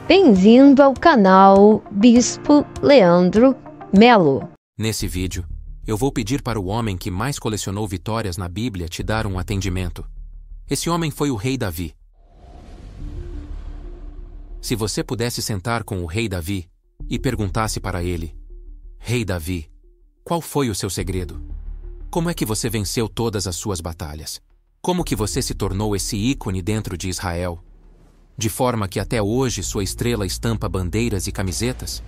Bem-vindo ao canal Bispo Leandro Melo. Nesse vídeo, eu vou pedir para o homem que mais colecionou vitórias na Bíblia te dar um atendimento. Esse homem foi o rei Davi. Se você pudesse sentar com o rei Davi e perguntasse para ele: Rei Davi, qual foi o seu segredo? Como é que você venceu todas as suas batalhas? Como que você se tornou esse ícone dentro de Israel? De forma que até hoje sua estrela estampa bandeiras e camisetas?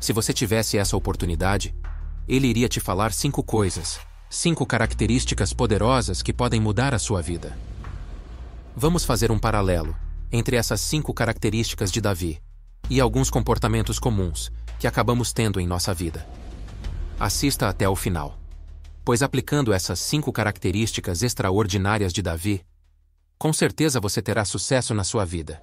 Se você tivesse essa oportunidade, ele iria te falar 5 coisas, 5 características poderosas que podem mudar a sua vida. Vamos fazer um paralelo entre essas 5 características de Davi e alguns comportamentos comuns que acabamos tendo em nossa vida. Assista até o final, pois aplicando essas 5 características extraordinárias de Davi, com certeza você terá sucesso na sua vida.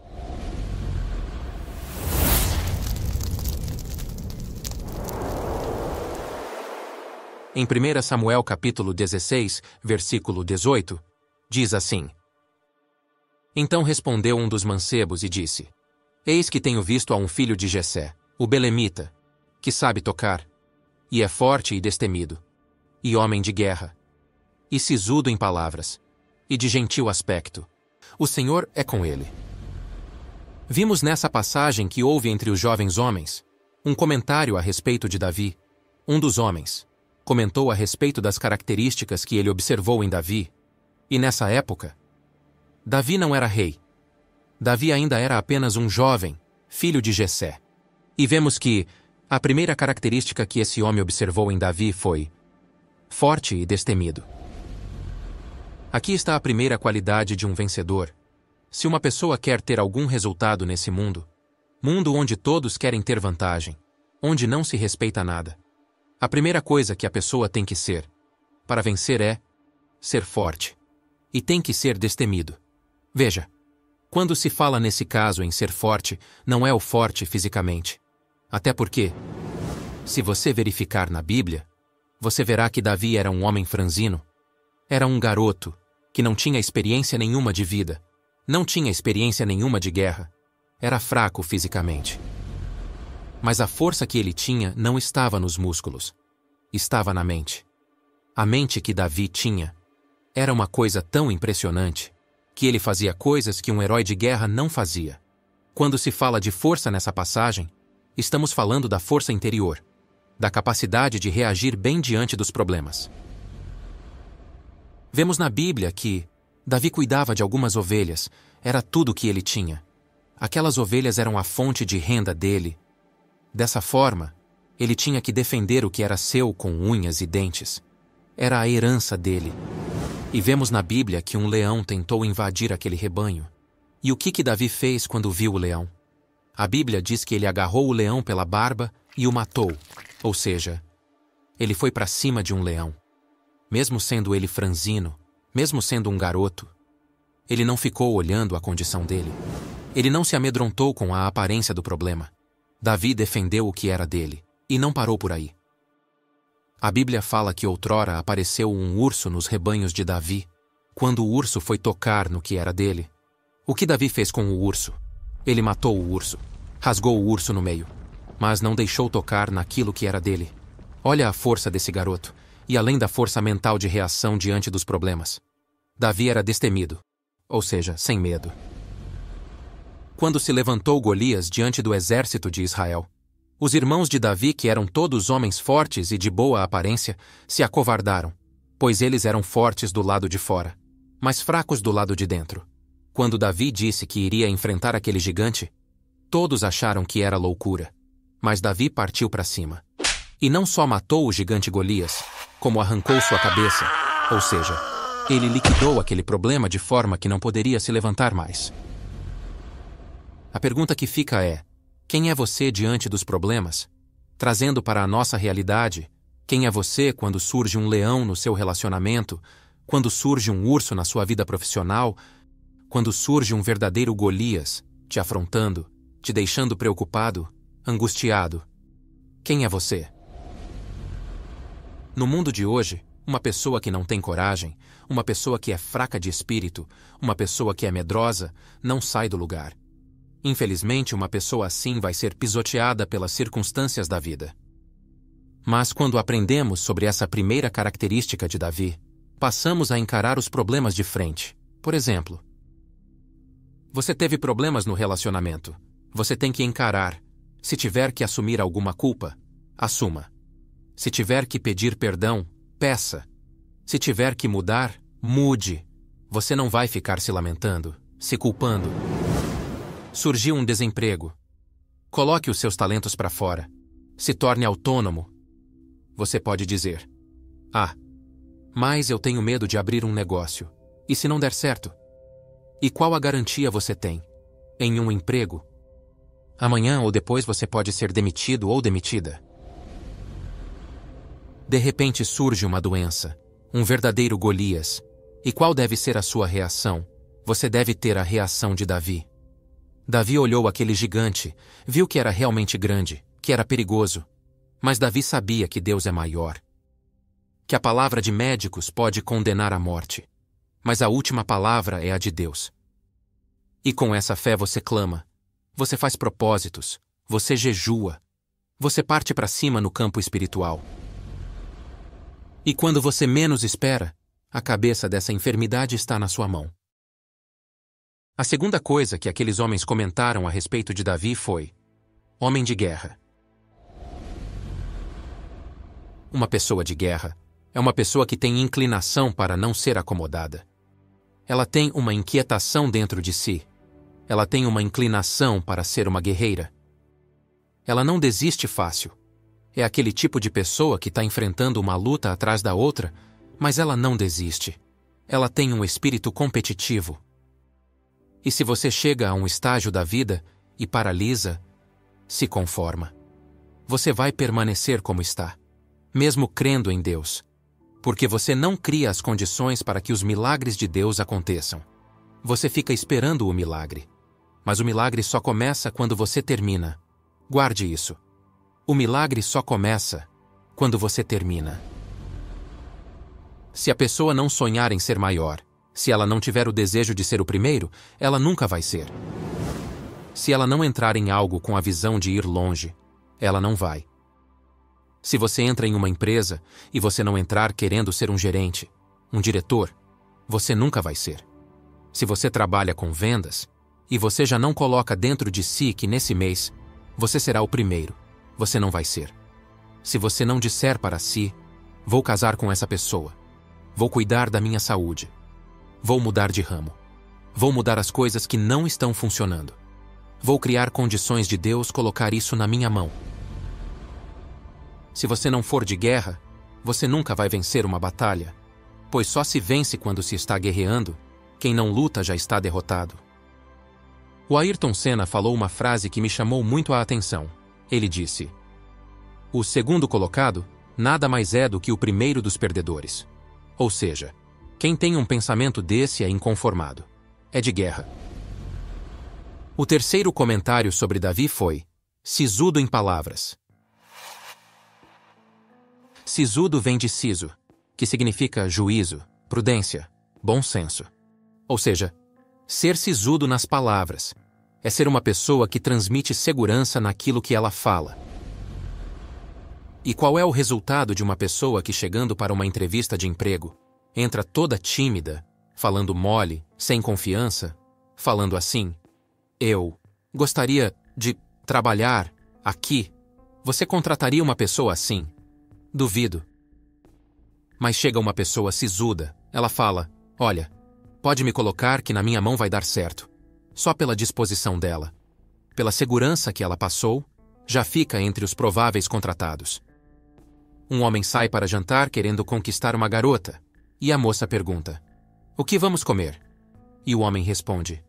Em 1 Samuel capítulo 16, versículo 18, diz assim: Então respondeu um dos mancebos e disse: Eis que tenho visto a um filho de Jessé, o belemita, que sabe tocar, e é forte e destemido, e homem de guerra, e sisudo em palavras, e de gentil aspecto. O Senhor é com ele. Vimos nessa passagem que houve entre os jovens homens um comentário a respeito de Davi. Um dos homens comentou a respeito das características que ele observou em Davi, e nessa época, Davi não era rei. Davi ainda era apenas um jovem, filho de Jessé. E vemos que a primeira característica que esse homem observou em Davi foi forte e destemido. Aqui está a primeira qualidade de um vencedor. Se uma pessoa quer ter algum resultado nesse mundo onde todos querem ter vantagem, onde não se respeita nada, a primeira coisa que a pessoa tem que ser, para vencer, é ser forte. E tem que ser destemido. Veja, quando se fala nesse caso em ser forte, não é o forte fisicamente. Até porque, se você verificar na Bíblia, você verá que Davi era um homem franzino. Era um garoto que não tinha experiência nenhuma de vida, não tinha experiência nenhuma de guerra. Era fraco fisicamente. Mas a força que ele tinha não estava nos músculos. Estava na mente. A mente que Davi tinha era uma coisa tão impressionante que ele fazia coisas que um herói de guerra não fazia. Quando se fala de força nessa passagem, estamos falando da força interior, da capacidade de reagir bem diante dos problemas. Vemos na Bíblia que Davi cuidava de algumas ovelhas, era tudo o que ele tinha. Aquelas ovelhas eram a fonte de renda dele. Dessa forma, ele tinha que defender o que era seu com unhas e dentes. Era a herança dele. E vemos na Bíblia que um leão tentou invadir aquele rebanho. E o que Davi fez quando viu o leão? A Bíblia diz que ele agarrou o leão pela barba e o matou. Ou seja, ele foi para cima de um leão. Mesmo sendo ele franzino, mesmo sendo um garoto, ele não ficou olhando a condição dele. Ele não se amedrontou com a aparência do problema. Davi defendeu o que era dele, e não parou por aí. A Bíblia fala que outrora apareceu um urso nos rebanhos de Davi. Quando o urso foi tocar no que era dele, o que Davi fez com o urso? Ele matou o urso, rasgou o urso no meio, mas não deixou tocar naquilo que era dele. Olha a força desse garoto, e além da força mental de reação diante dos problemas. Davi era destemido, ou seja, sem medo. Quando se levantou Golias diante do exército de Israel, os irmãos de Davi, que eram todos homens fortes e de boa aparência, se acovardaram, pois eles eram fortes do lado de fora, mas fracos do lado de dentro. Quando Davi disse que iria enfrentar aquele gigante, todos acharam que era loucura, mas Davi partiu para cima. E não só matou o gigante Golias, como arrancou sua cabeça, ou seja, ele liquidou aquele problema de forma que não poderia se levantar mais. A pergunta que fica é: quem é você diante dos problemas? Trazendo para a nossa realidade, quem é você quando surge um leão no seu relacionamento, quando surge um urso na sua vida profissional, quando surge um verdadeiro Golias te afrontando, te deixando preocupado, angustiado? Quem é você? No mundo de hoje, uma pessoa que não tem coragem, uma pessoa que é fraca de espírito, uma pessoa que é medrosa, não sai do lugar. Infelizmente, uma pessoa assim vai ser pisoteada pelas circunstâncias da vida. Mas quando aprendemos sobre essa primeira característica de Davi, passamos a encarar os problemas de frente. Por exemplo, você teve problemas no relacionamento. Você tem que encarar. Se tiver que assumir alguma culpa, assuma. Se tiver que pedir perdão, peça. Se tiver que mudar, mude. Você não vai ficar se lamentando, se culpando. Surgiu um desemprego. Coloque os seus talentos para fora. Se torne autônomo. Você pode dizer: mas eu tenho medo de abrir um negócio. E se não der certo? E qual a garantia você tem? Em um emprego? Amanhã ou depois você pode ser demitido ou demitida. De repente surge uma doença, um verdadeiro Golias. E qual deve ser a sua reação? Você deve ter a reação de Davi. Davi olhou aquele gigante, viu que era realmente grande, que era perigoso. Mas Davi sabia que Deus é maior. Que a palavra de médicos pode condenar à morte. Mas a última palavra é a de Deus. E com essa fé você clama. Você faz propósitos. Você jejua. Você parte para cima no campo espiritual. E quando você menos espera, a cabeça dessa enfermidade está na sua mão. A segunda coisa que aqueles homens comentaram a respeito de Davi foi: homem de guerra. Uma pessoa de guerra é uma pessoa que tem inclinação para não ser acomodada. Ela tem uma inquietação dentro de si. Ela tem uma inclinação para ser uma guerreira. Ela não desiste fácil. É aquele tipo de pessoa que está enfrentando uma luta atrás da outra, mas ela não desiste. Ela tem um espírito competitivo. E se você chega a um estágio da vida e paralisa, se conforma. Você vai permanecer como está, mesmo crendo em Deus, porque você não cria as condições para que os milagres de Deus aconteçam. Você fica esperando o milagre. Mas o milagre só começa quando você termina. Guarde isso. O milagre só começa quando você termina. Se a pessoa não sonhar em ser maior, se ela não tiver o desejo de ser o primeiro, ela nunca vai ser. Se ela não entrar em algo com a visão de ir longe, ela não vai. Se você entra em uma empresa e você não entrar querendo ser um gerente, um diretor, você nunca vai ser. Se você trabalha com vendas e você já não coloca dentro de si que nesse mês você será o primeiro, você não vai ser. Se você não disser para si: vou casar com essa pessoa, vou cuidar da minha saúde, vou mudar de ramo, vou mudar as coisas que não estão funcionando, vou criar condições de Deus colocar isso na minha mão. Se você não for de guerra, você nunca vai vencer uma batalha, pois só se vence quando se está guerreando. Quem não luta já está derrotado. O Ayrton Senna falou uma frase que me chamou muito a atenção. Ele disse: o segundo colocado nada mais é do que o primeiro dos perdedores. Ou seja, quem tem um pensamento desse é inconformado. É de guerra. O terceiro comentário sobre Davi foi: sisudo em palavras. Sisudo vem de siso, que significa juízo, prudência, bom senso. Ou seja, ser sisudo nas palavras é ser uma pessoa que transmite segurança naquilo que ela fala. E qual é o resultado de uma pessoa que, chegando para uma entrevista de emprego, entra toda tímida, falando mole, sem confiança, falando assim: eu gostaria de trabalhar aqui? Você contrataria uma pessoa assim? Duvido. Mas chega uma pessoa sisuda, ela fala: olha, pode me colocar que na minha mão vai dar certo. Só pela disposição dela, pela segurança que ela passou, já fica entre os prováveis contratados. Um homem sai para jantar querendo conquistar uma garota, e a moça pergunta: o que vamos comer? E o homem responde: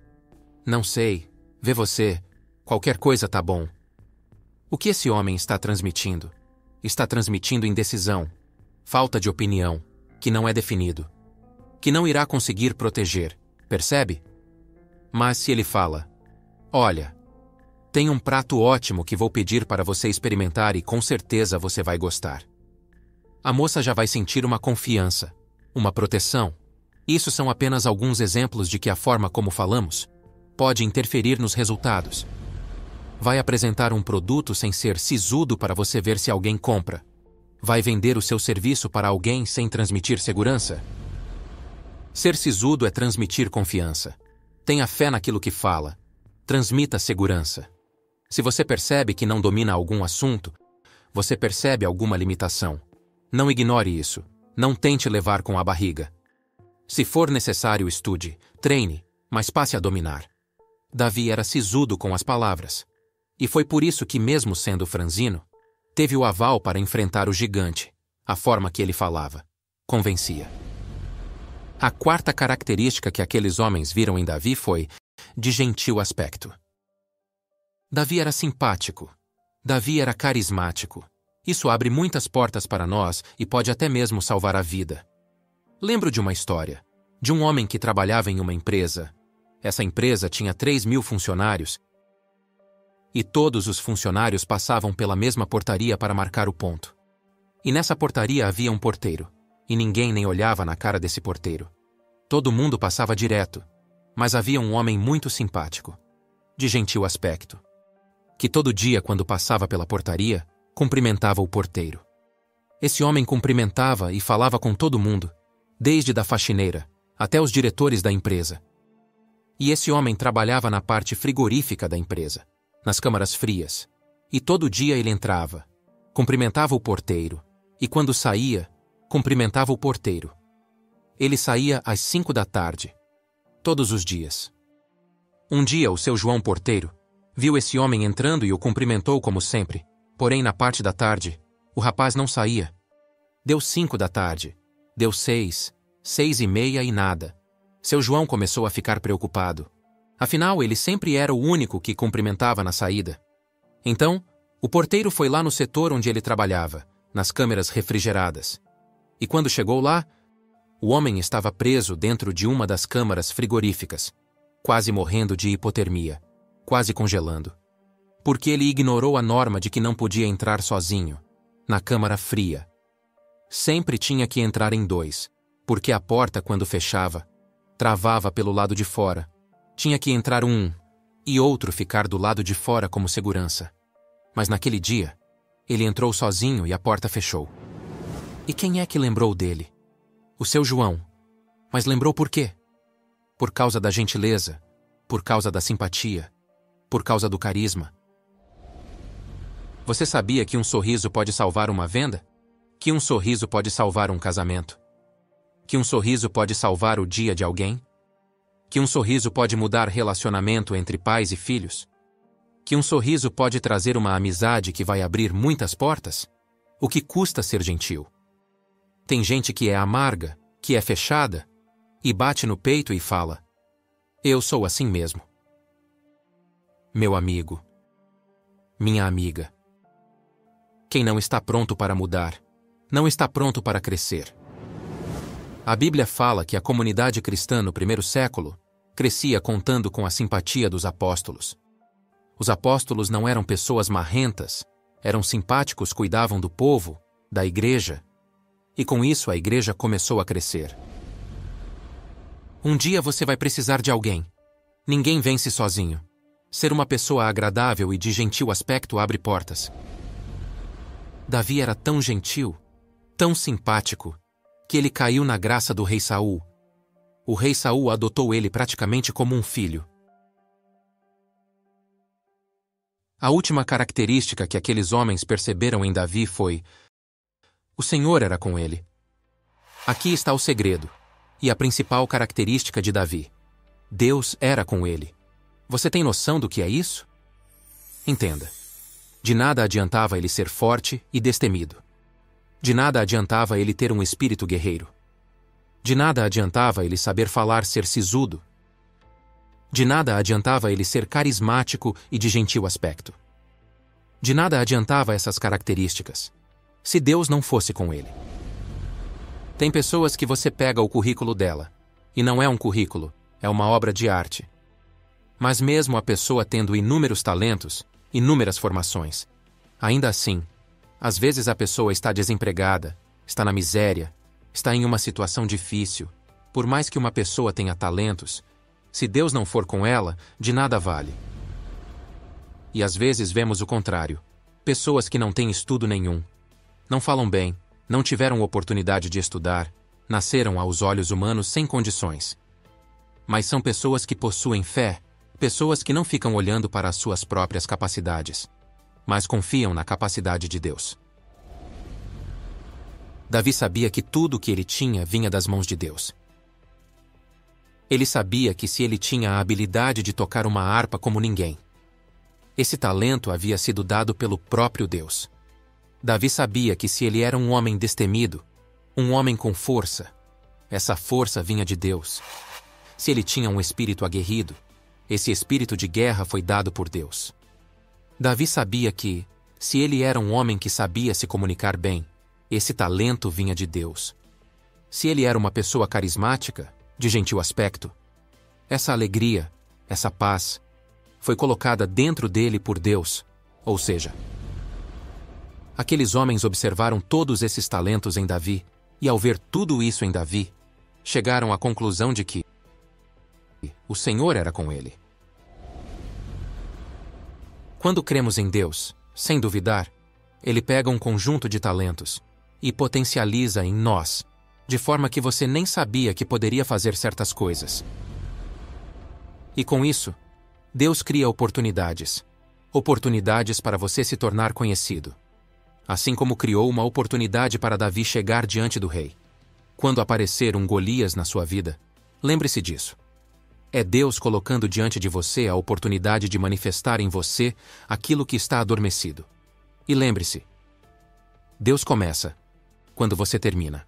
não sei, vê você, qualquer coisa tá bom. O que esse homem está transmitindo? Está transmitindo indecisão, falta de opinião, que não é definido, que não irá conseguir proteger, percebe? Mas se ele fala: olha, tem um prato ótimo que vou pedir para você experimentar e com certeza você vai gostar. A moça já vai sentir uma confiança, uma proteção. Isso são apenas alguns exemplos de que a forma como falamos pode interferir nos resultados. Vai apresentar um produto sem ser sisudo para você ver se alguém compra. Vai vender o seu serviço para alguém sem transmitir segurança. Ser sisudo é transmitir confiança. Tenha fé naquilo que fala. Transmita segurança. Se você percebe que não domina algum assunto, você percebe alguma limitação. Não ignore isso. Não tente levar com a barriga. Se for necessário, estude, treine, mas passe a dominar. Davi era sisudo com as palavras. E foi por isso que, mesmo sendo franzino, teve o aval para enfrentar o gigante. A forma que ele falava convencia. A quarta característica que aqueles homens viram em Davi foi de gentil aspecto. Davi era simpático. Davi era carismático. Isso abre muitas portas para nós e pode até mesmo salvar a vida. Lembro de uma história, de um homem que trabalhava em uma empresa. Essa empresa tinha 3.000 funcionários e todos os funcionários passavam pela mesma portaria para marcar o ponto. E nessa portaria havia um porteiro, e ninguém nem olhava na cara desse porteiro. Todo mundo passava direto, mas havia um homem muito simpático, de gentil aspecto, que todo dia, quando passava pela portaria, cumprimentava o porteiro. Esse homem cumprimentava e falava com todo mundo, desde da faxineira até os diretores da empresa. E esse homem trabalhava na parte frigorífica da empresa, nas câmaras frias, e todo dia ele entrava, cumprimentava o porteiro, e quando saía, cumprimentava o porteiro. Ele saía às 5 da tarde, todos os dias. Um dia o seu João porteiro viu esse homem entrando e o cumprimentou como sempre, porém na parte da tarde, o rapaz não saía. Deu 5 da tarde, deu 6, 6:30 e nada. Seu João começou a ficar preocupado. Afinal, ele sempre era o único que cumprimentava na saída. Então, o porteiro foi lá no setor onde ele trabalhava, nas câmeras refrigeradas. E quando chegou lá, o homem estava preso dentro de uma das câmaras frigoríficas, quase morrendo de hipotermia, quase congelando. Porque ele ignorou a norma de que não podia entrar sozinho, na câmara fria. Sempre tinha que entrar em 2, porque a porta, quando fechava, travava pelo lado de fora. Tinha que entrar um e outro ficar do lado de fora como segurança. Mas naquele dia, ele entrou sozinho e a porta fechou. E quem é que lembrou dele? O seu João. Mas lembrou por quê? Por causa da gentileza, por causa da simpatia, por causa do carisma. Você sabia que um sorriso pode salvar uma venda? Que um sorriso pode salvar um casamento? Que um sorriso pode salvar o dia de alguém? Que um sorriso pode mudar relacionamento entre pais e filhos? Que um sorriso pode trazer uma amizade que vai abrir muitas portas? O que custa ser gentil? Tem gente que é amarga, que é fechada, e bate no peito e fala: eu sou assim mesmo. Meu amigo, minha amiga. Quem não está pronto para mudar, não está pronto para crescer. A Bíblia fala que a comunidade cristã no primeiro século crescia contando com a simpatia dos apóstolos. Os apóstolos não eram pessoas marrentas, eram simpáticos, cuidavam do povo, da igreja, e com isso a igreja começou a crescer. Um dia você vai precisar de alguém. Ninguém vence sozinho. Ser uma pessoa agradável e de gentil aspecto abre portas. Davi era tão gentil, tão simpático, que ele caiu na graça do rei Saul. O rei Saul adotou ele praticamente como um filho. A última característica que aqueles homens perceberam em Davi foi: o Senhor era com ele. Aqui está o segredo, e a principal característica de Davi. Deus era com ele. Você tem noção do que é isso? Entenda. De nada adiantava ele ser forte e destemido. De nada adiantava ele ter um espírito guerreiro. De nada adiantava ele saber falar, ser sisudo. De nada adiantava ele ser carismático e de gentil aspecto. De nada adiantava essas características, se Deus não fosse com ele. Tem pessoas que você pega o currículo dela, e não é um currículo, é uma obra de arte. Mas mesmo a pessoa tendo inúmeros talentos, inúmeras formações, ainda assim, às vezes a pessoa está desempregada, está na miséria, está em uma situação difícil. Por mais que uma pessoa tenha talentos, Se Deus não for com ela, de nada vale. E às vezes vemos o contrário. Pessoas que não têm estudo nenhum. Não falam bem, não tiveram oportunidade de estudar, nasceram aos olhos humanos sem condições. Mas são pessoas que possuem fé, pessoas que não ficam olhando para as suas próprias capacidades, mas confiam na capacidade de Deus. Davi sabia que tudo o que ele tinha vinha das mãos de Deus. Ele sabia que se ele tinha a habilidade de tocar uma harpa como ninguém, esse talento havia sido dado pelo próprio Deus. Davi sabia que se ele era um homem destemido, um homem com força, essa força vinha de Deus. Se ele tinha um espírito aguerrido, esse espírito de guerra foi dado por Deus. Davi sabia que, se ele era um homem que sabia se comunicar bem, esse talento vinha de Deus. Se ele era uma pessoa carismática, de gentil aspecto, essa alegria, essa paz, foi colocada dentro dele por Deus, ou seja, aqueles homens observaram todos esses talentos em Davi, e ao ver tudo isso em Davi, chegaram à conclusão de que o Senhor era com ele. Quando cremos em Deus, sem duvidar, Ele pega um conjunto de talentos e potencializa em nós, de forma que você nem sabia que poderia fazer certas coisas. E com isso, Deus cria oportunidades. Oportunidades para você se tornar conhecido. Assim como criou uma oportunidade para Davi chegar diante do rei. Quando aparecer um Golias na sua vida, lembre-se disso. É Deus colocando diante de você a oportunidade de manifestar em você aquilo que está adormecido. E lembre-se, Deus começa quando você termina.